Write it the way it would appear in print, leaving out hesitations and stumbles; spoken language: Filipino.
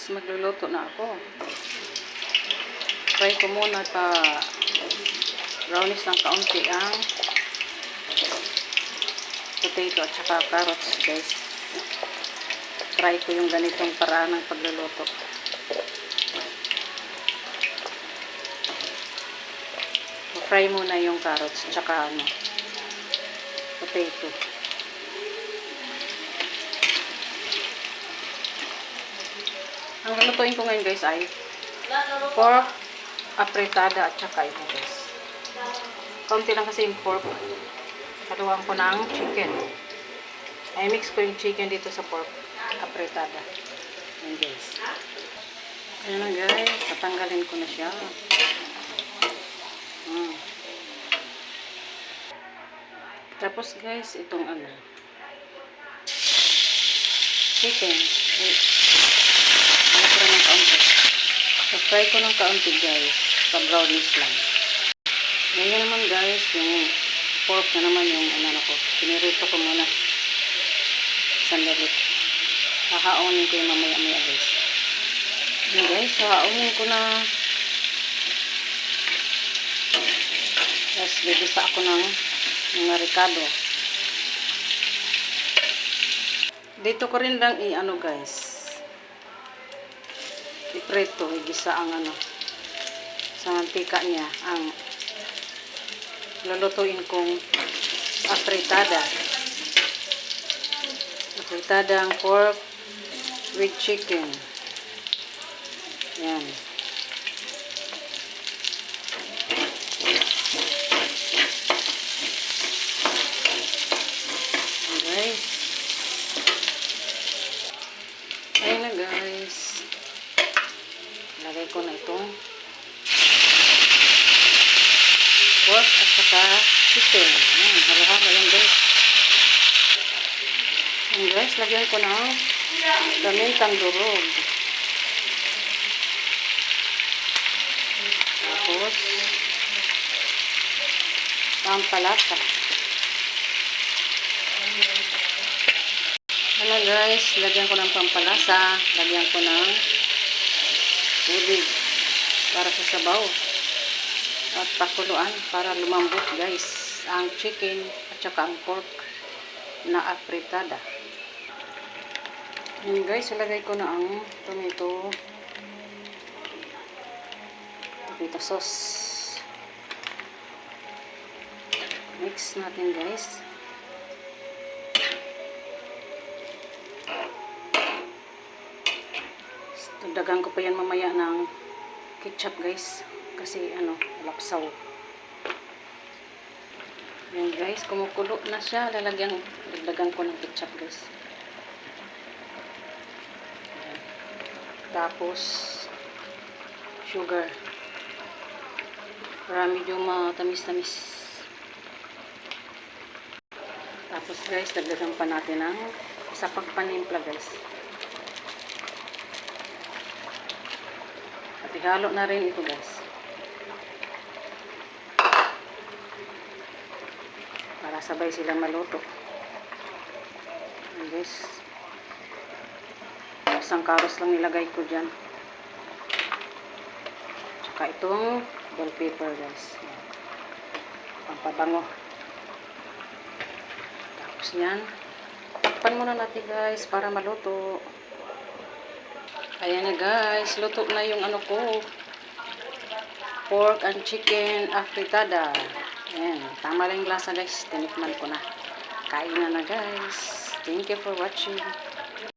magluluto na ako. Try ko muna pa brownies ng kaunti ang potato at saka carrots, guys. Try ko yung ganitong paraan ng pagluluto. Fry muna yung carrots at saka potato. Ang lulutuin ko ngayon, guys, ay pork apretada at saka ito, guys. Kaunti lang kasi yung pork. Haluan ko ng chicken. Ay mix ko yung chicken dito sa pork apretada. Ayan, guys. Ayan na, guys. Tatanggalin ko na siya. Tapos, guys, itong chicken. Ng kaunti. So-fry ko ng kaunti, guys. Pa-brownies lang. Ngayon naman, guys, yung pork na naman yung ko. Pinirito ko muna. Sandali. Hahaunin ko yung mamaya-maya, guys. Yan, guys. Hahaunin ko na. Tapos, bibisa ako ng mga ricado. Dito ko rin lang guys. Ipreto, igisa ang sa mantika niya ang lulutuin kong apretada ang pork with chicken. Yan. Okay. Ayun na, guys. Lagay ko na itong pork at saka chicken. Ayan, halo-halo yan, guys. Ayan, guys, lagyan ko ng pamintang durog. Tapos pampalasa. Ano, guys, lagyan ko ng pampalasa. Lagyan ko ng tubig para sa sabaw at pakuluan para lumambot, guys, ang chicken at saka ang pork na apretada. Yan, guys, ilagay ko na ang tomato sauce. Mix natin, guys. Dagan ko pa yan mamaya ng ketchup, guys, kasi lapsaw. Yan, guys, kumukulo na siya. Dagdagan ko ng ketchup, guys. Yan. Tapos sugar para medyo matamis-tamis. Tapos, guys, dagdagan pa natin ng isa pang panimpla, guys. At ihalo na rin ito, guys. Para sabay silang maluto. Ayan, guys. Isang karos lang nilagay ko dyan. Tsaka itong bell pepper, guys. Pampabango. Tapos yan. Takpan muna natin, guys, para maluto. Ayan na, guys, luto na yung ko, pork and chicken apretada. Ayan, tama lang yung lasa, guys, tinikman ko na. Kain na, guys. Thank you for watching.